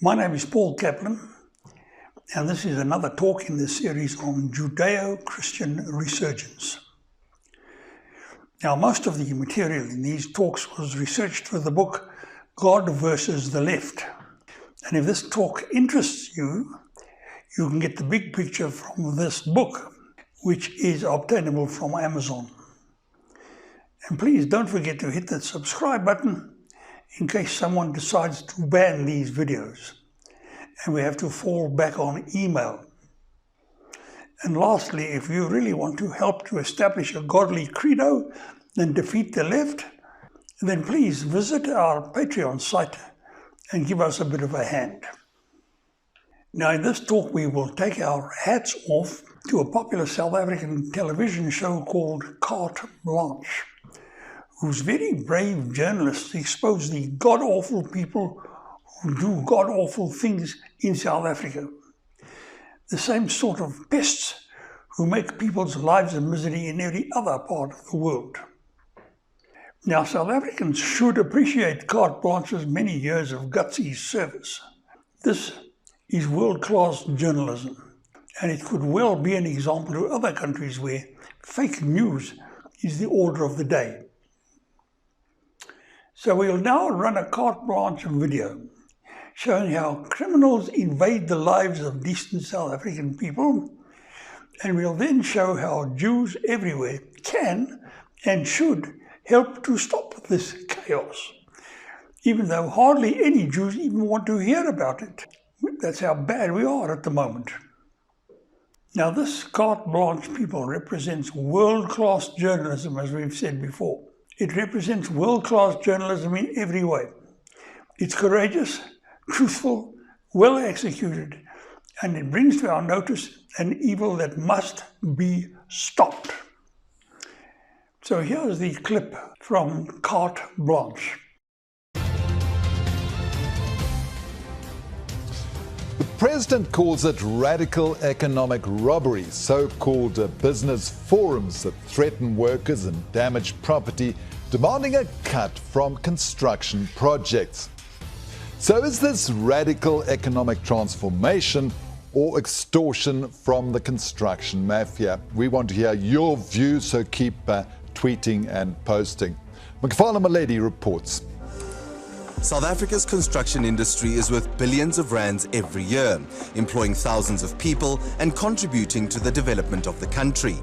My name is Paul Kaplan, and this is another talk in the series on Judeo-Christian resurgence. Now, most of the material in these talks was researched for the book God versus the Left. And if this talk interests you, you can get the big picture from this book, which is obtainable from Amazon. And please don't forget to hit that subscribe button in case someone decides to ban these videos and we have to fall back on email. And lastly, if you really want to help to establish a godly credo and defeat the left, then please visit our Patreon site and give us a bit of a hand. Now, in this talk, we will take our hats off to a popular South African television show called Carte Blanche, whose very brave journalists expose the god-awful people who do god-awful things in South Africa. The same sort of pests who make people's lives a misery in every other part of the world. Now, South Africans should appreciate Carte Blanche's many years of gutsy service. This is world-class journalism, and it could well be an example to other countries where fake news is the order of the day. So we'll now run a Carte Blanche video showing how criminals invade the lives of decent South African people, and we'll then show how Jews everywhere can and should help to stop this chaos, even though hardly any Jews even want to hear about it. That's how bad we are at the moment. Now, this Carte Blanche people represents world-class journalism, as we've said before. It represents world-class journalism in every way. It's courageous, truthful, well executed, and it brings to our notice an evil that must be stopped. So here's the clip from Carte Blanche. The president calls it radical economic robbery, so-called business forums that threaten workers and damage property, demanding a cut from construction projects. So is this radical economic transformation or extortion from the construction mafia? We want to hear your views, so keep tweeting and posting. Mafia Maledi reports. South Africa's construction industry is worth billions of rands every year, employing thousands of people and contributing to the development of the country.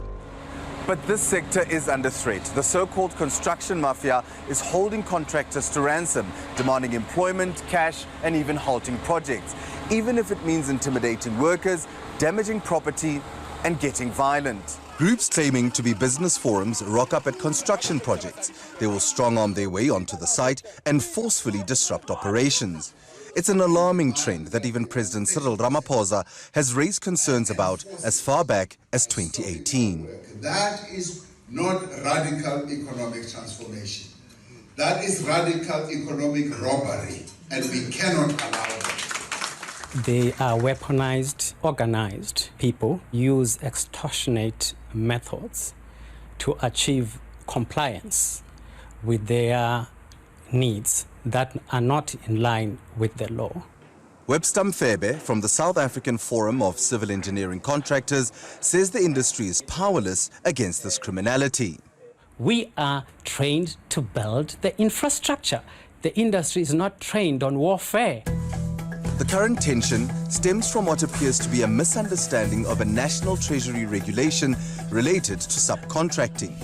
But this sector is under threat. The so-called construction mafia is holding contractors to ransom, demanding employment, cash, and even halting projects, even if it means intimidating workers, damaging property, and getting violent. Groups claiming to be business forums rock up at construction projects. They will strong-arm their way onto the site and forcefully disrupt operations. It's an alarming trend that even President Cyril Ramaphosa has raised concerns about as far back as 2018. That is not radical economic transformation. That is radical economic robbery, and we cannot allow that. They are weaponized, organized people use extortionate methods to achieve compliance with their needs that are not in line with the law. Webster Mfebe from the South African Forum of Civil Engineering Contractors says the industry is powerless against this criminality. We are trained to build the infrastructure. The industry is not trained on warfare. The current tension stems from what appears to be a misunderstanding of a National Treasury regulation related to subcontracting.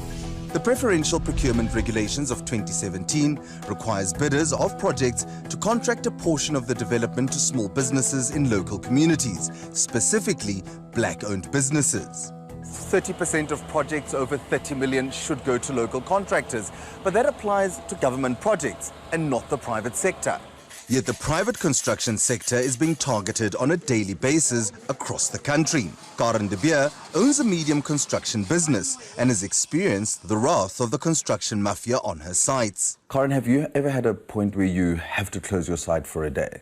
The Preferential Procurement Regulations of 2017 requires bidders of projects to contract a portion of the development to small businesses in local communities, specifically black-owned businesses. 30% of projects over 30 million should go to local contractors, but that applies to government projects and not the private sector. Yet the private construction sector is being targeted on a daily basis across the country. Karen de Beer owns a medium construction business and has experienced the wrath of the construction mafia on her sites. Karen, have you ever had a point where you have to close your site for a day?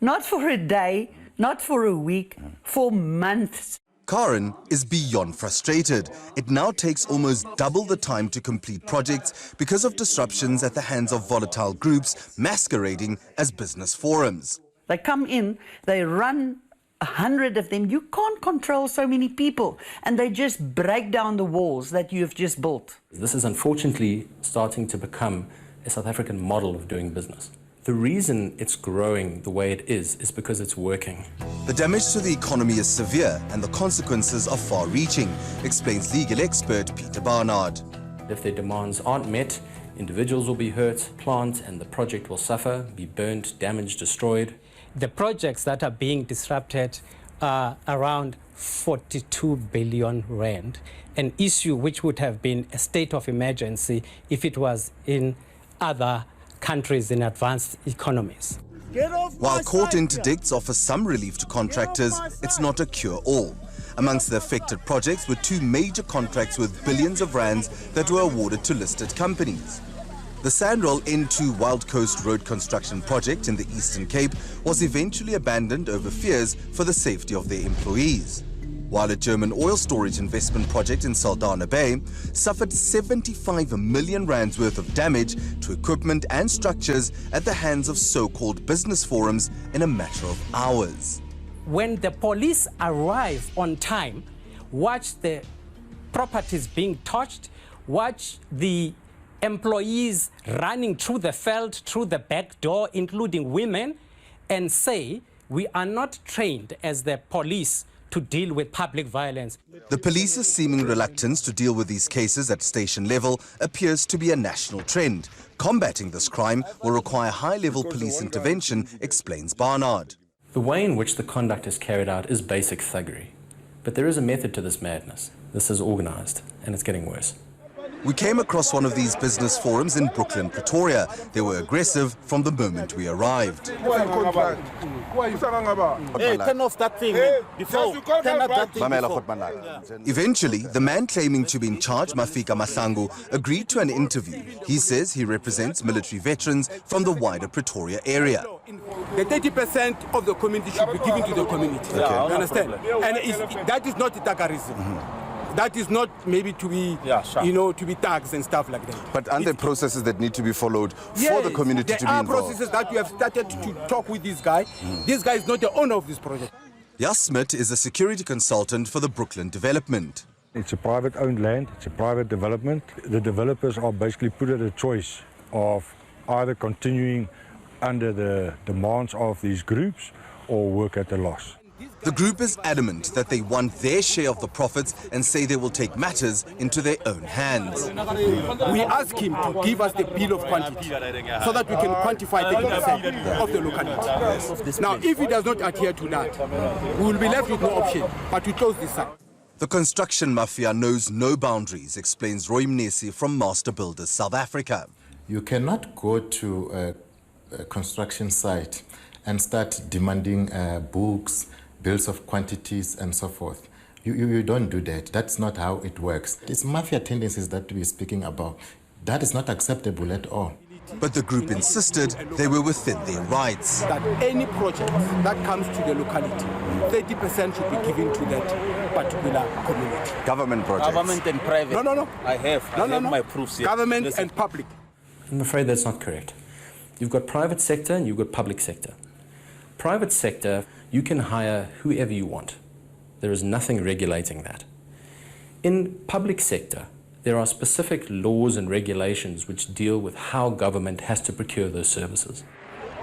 Not for a day, not for a week, for months. Karen is beyond frustrated. It now takes almost double the time to complete projects because of disruptions at the hands of volatile groups masquerading as business forums. They come in, they run 100 of them. You can't control so many people, and they just break down the walls that you've just built. This is unfortunately starting to become a South African model of doing business. The reason it's growing the way it is because it's working. The damage to the economy is severe and the consequences are far-reaching, explains legal expert Peter Barnard. If their demands aren't met, individuals will be hurt, plant and the project will suffer, be burnt, damaged, destroyed. The projects that are being disrupted are around 42 billion rand, an issue which would have been a state of emergency if it was in other countries in advanced economies. While court interdicts offer some relief to contractors, it's not a cure-all. Amongst the affected projects were 2 major contracts worth billions of rands that were awarded to listed companies. The Sandroll N2 Wild Coast Road construction project in the Eastern Cape was eventually abandoned over fears for the safety of their employees, while a German oil storage investment project in Saldanha Bay suffered 75 million rands worth of damage to equipment and structures at the hands of so-called business forums in a matter of hours. When the police arrive on time, watch the properties being touched, watch the employees running through the field, through the back door, including women, and say, we are not trained as the police to deal with public violence. The police's seeming reluctance to deal with these cases at station level appears to be a national trend. Combating this crime will require high-level police intervention, explains Barnard. The way in which the conduct is carried out is basic thuggery. But there is a method to this madness. This is organized, and it's getting worse. We came across one of these business forums in Brooklyn, Pretoria. They were aggressive from the moment we arrived. Hey, turn off that thing before. Turn off that thing before. Eventually, the man claiming to be in charge, Mafia Mahlangu, agreed to an interview. He says he represents military veterans from the wider Pretoria area. The 30% of the community should be given to the community. Okay. You understand? And that is not terrorism. That is not maybe to be, to be taxed and stuff like that. But aren't there processes that need to be followed for the community to be involved? There are processes that we have started to talk with this guy. This guy is not the owner of this project. Jas Smit is a security consultant for the Brooklyn development. It's a private-owned land. It's a private development. The developers are basically put at a choice of either continuing under the demands of these groups or work at a loss. The group is adamant that they want their share of the profits and say they will take matters into their own hands. We ask him to give us the bill of quantity so that we can quantify 30% of the locality. Now, if he does not adhere to that, we will be left with no option but to close this site. The construction mafia knows no boundaries, explains Roy Mnesi from Master Builders South Africa. You cannot go to a construction site and start demanding books, bills of quantities and so forth. You don't do that. That's not how it works. It's mafia tendencies that we're speaking about. That is not acceptable at all. But the group insisted they were within their rights. That any project that comes to the locality, 30% should be given to that particular community. Government projects? Government and private. No. I have my proofs here. Government and public. I'm afraid that's not correct. You've got private sector and you've got public sector. Private sector, you can hire whoever you want. There is nothing regulating that. In public sector, there are specific laws and regulations which deal with how government has to procure those services.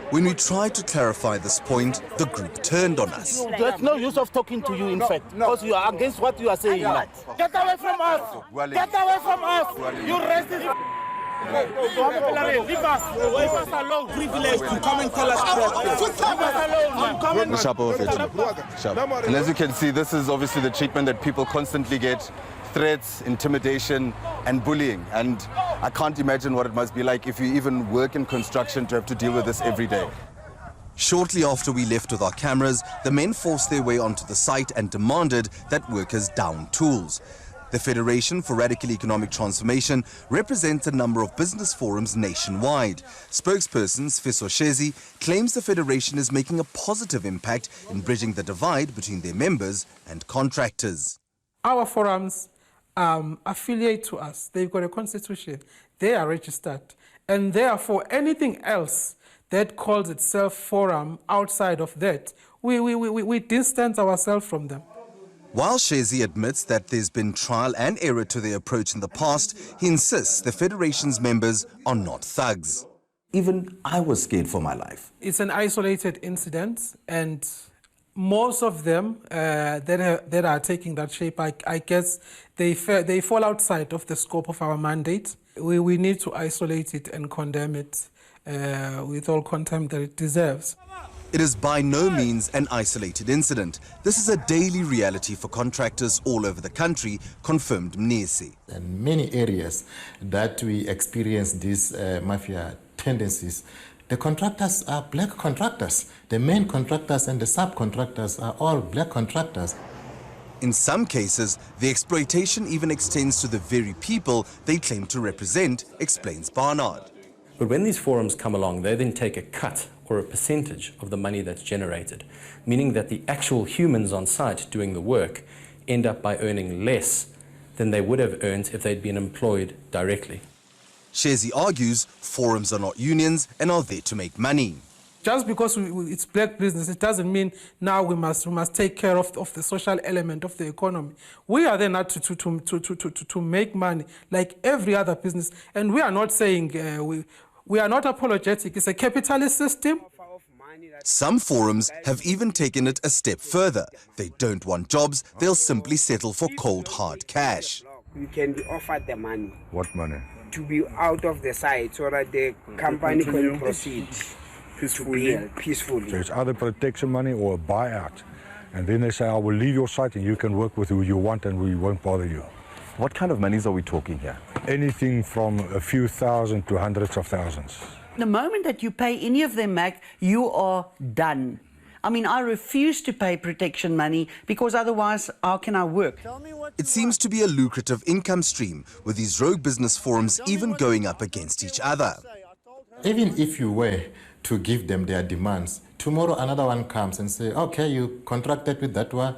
When we tried to clarify this point, the group turned on us. There's no use of talking to you, in fact, because you are against what you are saying now. Get away from us! Get away from us! You racist! Leave us alone. Privilege to come and tell us. Leave us alone. And as you can see, this is obviously the treatment that people constantly get. Threats, intimidation, and bullying. And I can't imagine what it must be like if you even work in construction to have to deal with this every day. Shortly after we left with our cameras, the men forced their way onto the site and demanded that workers down tools. The Federation for Radical Economic Transformation represents a number of business forums nationwide. Spokesperson Sfiso Shezi claims the Federation is making a positive impact in bridging the divide between their members and contractors. Our forums affiliate to us. They've got a constitution. They are registered. And therefore, anything else that calls itself forum outside of that, we distance ourselves from them. While Shezi admits that there's been trial and error to their approach in the past, he insists the Federation's members are not thugs. Even I was scared for my life. It's an isolated incident, and most of them that are taking that shape, I guess they fall outside of the scope of our mandate. We need to isolate it and condemn it with all contempt that it deserves. It is by no means an isolated incident. This is a daily reality for contractors all over the country, confirmed Mnisi. In many areas that we experience these mafia tendencies, the contractors are black contractors. The main contractors and the subcontractors are all black contractors. In some cases, the exploitation even extends to the very people they claim to represent, explains Barnard. But when these forums come along, they then take a cut or a percentage of the money that's generated, meaning that the actual humans on site doing the work end up by earning less than they would have earned if they'd been employed directly. Shezi argues forums are not unions and are there to make money. Just because it's black business, it doesn't mean now we must take care of the social element of the economy. We are there not to make money like every other business, and we are not saying we are not apologetic. It's a capitalist system. Some forums have even taken it a step further. They don't want jobs, they'll simply settle for cold hard cash. You can be offered the money. What money? To be out of the site so that the company can proceed peacefully. So it's either protection money or a buyout. And then they say, I will leave your site and you can work with who you want and we won't bother you. What kind of monies are we talking here? Anything from a few thousand to hundreds of thousands. The moment that you pay any of them back, you are done. I mean, I refuse to pay protection money because otherwise, how can I work? It seems to be a lucrative income stream, with these rogue business forums even going up against each other. Even if you were to give them their demands, tomorrow another one comes and say, okay, you contracted with that one.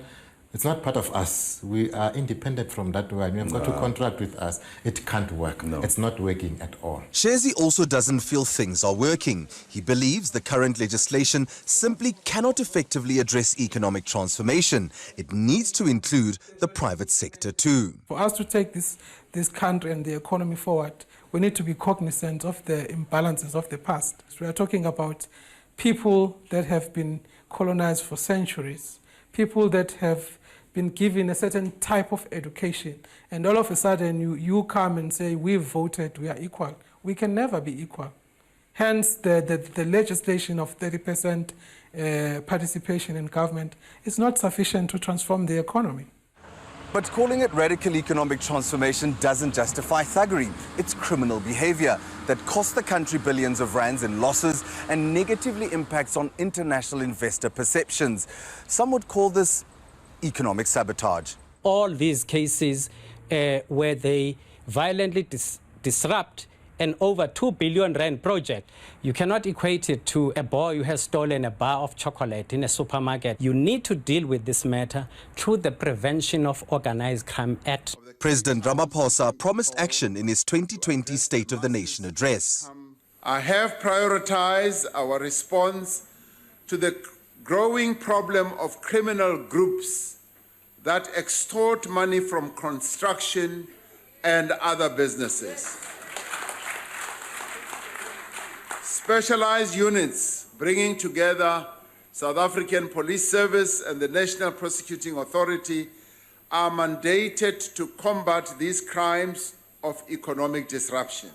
It's not part of us. We are independent from that one. You have got to contract with us. It can't work. No. It's not working at all. Shezi also doesn't feel things are working. He believes the current legislation simply cannot effectively address economic transformation. It needs to include the private sector too. For us to take this country and the economy forward, we need to be cognizant of the imbalances of the past. So we are talking about people that have been colonized for centuries, people that have been given a certain type of education, and all of a sudden you come and say, we've voted, we are equal. We can never be equal. Hence, the legislation of 30% participation in government is not sufficient to transform the economy. But calling it radical economic transformation doesn't justify thuggery. It's criminal behavior that costs the country billions of rands in losses and negatively impacts on international investor perceptions. Some would call this economic sabotage. All these cases where they violently disrupt an over 2 billion rand project, you cannot equate it to a boy who has stolen a bar of chocolate in a supermarket. You need to deal with this matter through the Prevention of Organized Crime Act. President Ramaphosa promised action in his 2020 State of the Nation address. I have prioritized our response to the growing problem of criminal groups that extort money from construction and other businesses. Specialized units bringing together South African Police Service and the National Prosecuting Authority are mandated to combat these crimes of economic disruption.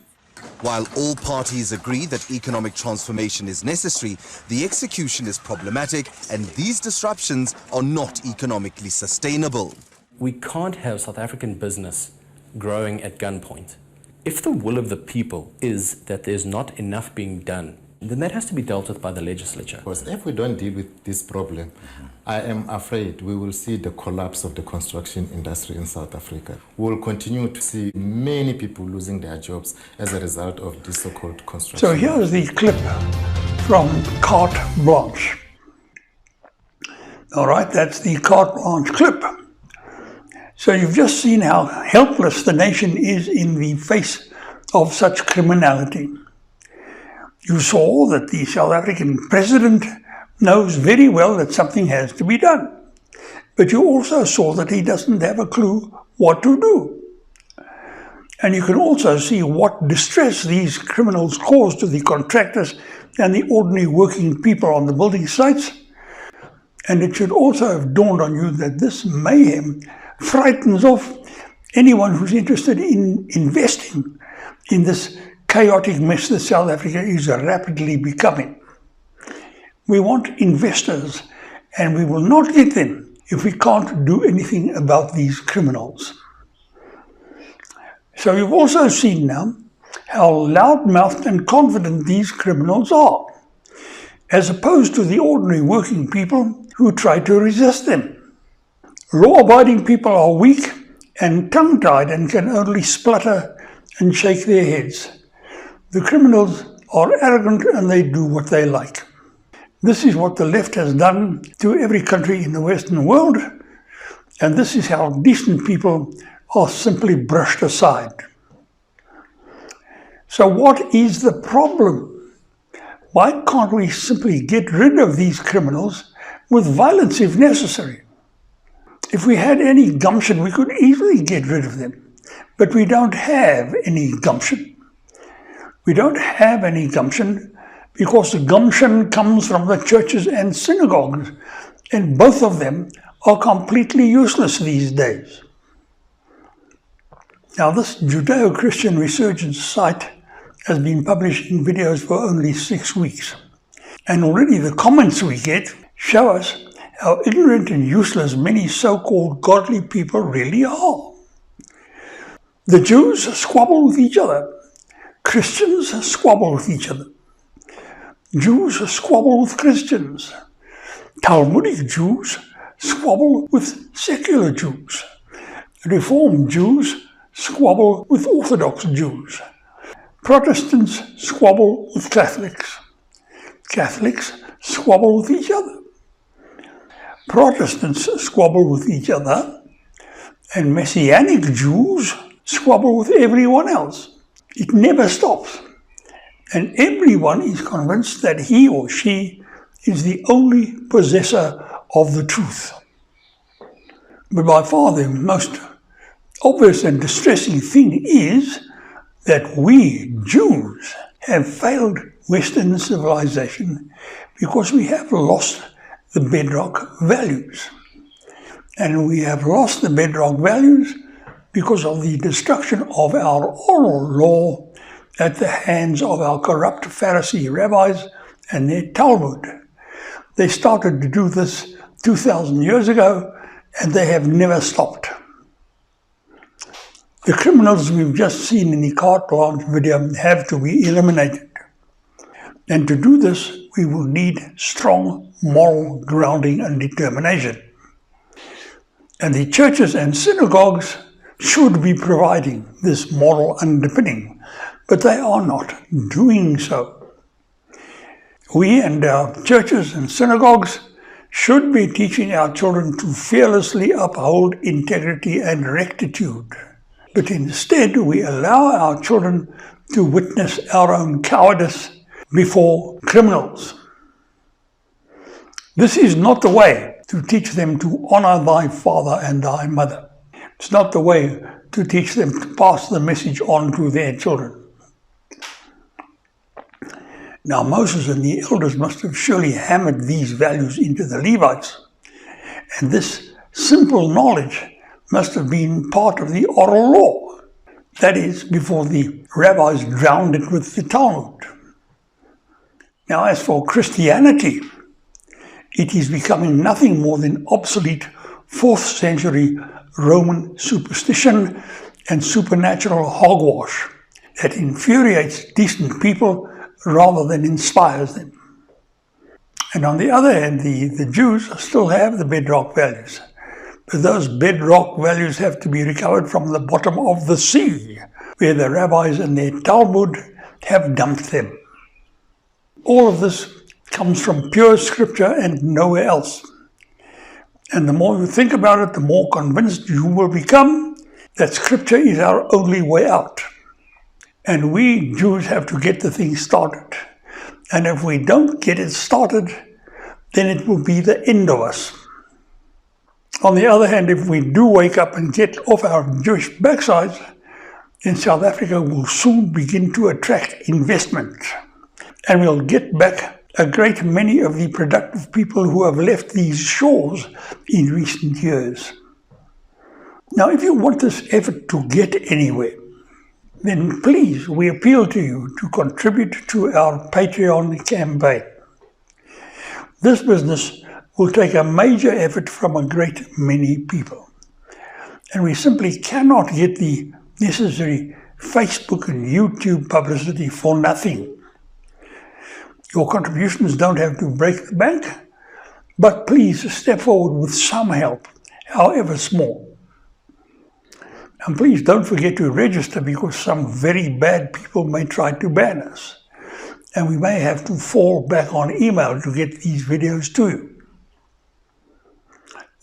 While all parties agree that economic transformation is necessary, the execution is problematic and these disruptions are not economically sustainable. We can't have South African business growing at gunpoint. If the will of the people is that there's not enough being done, then that has to be dealt with by the legislature. Because if we don't deal with this problem, I am afraid we will see the collapse of the construction industry in South Africa. We will continue to see many people losing their jobs as a result of this so-called construction. So here's the clip from Carte Blanche. All right, that's the Carte Blanche clip. So you've just seen how helpless the nation is in the face of such criminality. You saw that the South African president knows very well that something has to be done. But you also saw that he doesn't have a clue what to do. And you can also see what distress these criminals cause to the contractors and the ordinary working people on the building sites. And it should also have dawned on you that this mayhem frightens off anyone who's interested in investing in this chaotic mess that South Africa is rapidly becoming. We want investors, and we will not get them if we can't do anything about these criminals. So you've also seen now how loud-mouthed and confident these criminals are, as opposed to the ordinary working people who try to resist them. Law-abiding people are weak and tongue-tied and can only splutter and shake their heads. The criminals are arrogant and they do what they like. This is what the left has done to every country in the Western world, and this is how decent people are simply brushed aside. So what is the problem? Why can't we simply get rid of these criminals with violence if necessary? If we had any gumption, we could easily get rid of them. But we don't have any gumption. We don't have any gumption because the gumption comes from the churches and synagogues, and both of them are completely useless these days. Now, this Judeo-Christian Resurgence site has been publishing videos for only 6 weeks, and already the comments we get show us how ignorant and useless many so-called godly people really are. The Jews squabble with each other. Christians squabble with each other. Jews squabble with Christians. Talmudic Jews squabble with secular Jews. Reformed Jews squabble with Orthodox Jews. Protestants squabble with Catholics. Catholics squabble with each other. Protestants squabble with each other, and Messianic Jews squabble with everyone else. It never stops. And everyone is convinced that he or she is the only possessor of the truth. But by far the most obvious and distressing thing is that we Jews have failed Western civilization because we have lost the bedrock values. And we have lost the bedrock values because of the destruction of our oral law at the hands of our corrupt Pharisee rabbis and their Talmud. They started to do this 2,000 years ago, and they have never stopped. The criminals we've just seen in the carte blanche video have to be eliminated. And to do this, we will need strong moral grounding and determination. And the churches and synagogues should be providing this moral underpinning, but they are not doing so. We and our churches and synagogues should be teaching our children to fearlessly uphold integrity and rectitude. But instead, we allow our children to witness our own cowardice before criminals. This is not the way to teach them to honor thy father and thy mother. It's not the way to teach them to pass the message on to their children. Now, Moses and the elders must have surely hammered these values into the Levites, and this simple knowledge must have been part of the oral law. That is, before the rabbis drowned it with the Talmud. Now, as for Christianity, it is becoming nothing more than obsolete 4th century Roman superstition and supernatural hogwash that infuriates decent people rather than inspires them. And on the other hand, the Jews still have the bedrock values. But those bedrock values have to be recovered from the bottom of the sea, where the rabbis and their Talmud have dumped them. All of this comes from pure scripture and nowhere else. And the more you think about it, the more convinced you will become that scripture is our only way out. And we Jews have to get the thing started. And if we don't get it started, then it will be the end of us. On the other hand, if we do wake up and get off our Jewish backsides, then South Africa will soon begin to attract investment. And we'll get back a great many of the productive people who have left these shores in recent years. Now, if you want this effort to get anywhere, then please, we appeal to you to contribute to our Patreon campaign. This business will take a major effort from a great many people. And we simply cannot get the necessary Facebook and YouTube publicity for nothing. Your contributions don't have to break the bank, but please step forward with some help, however small. And please don't forget to register, because some very bad people may try to ban us. And we may have to fall back on email to get these videos to you.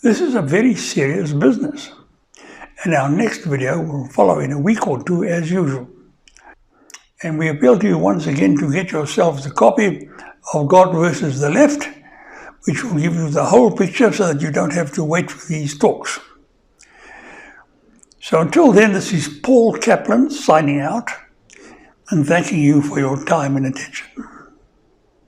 This is a very serious business. And our next video will follow in a week or two as usual. And we appeal to you once again to get yourselves a copy of God versus the Left, which will give you the whole picture so that you don't have to wait for these talks. So until then, this is Paul Kaplan signing out and thanking you for your time and attention.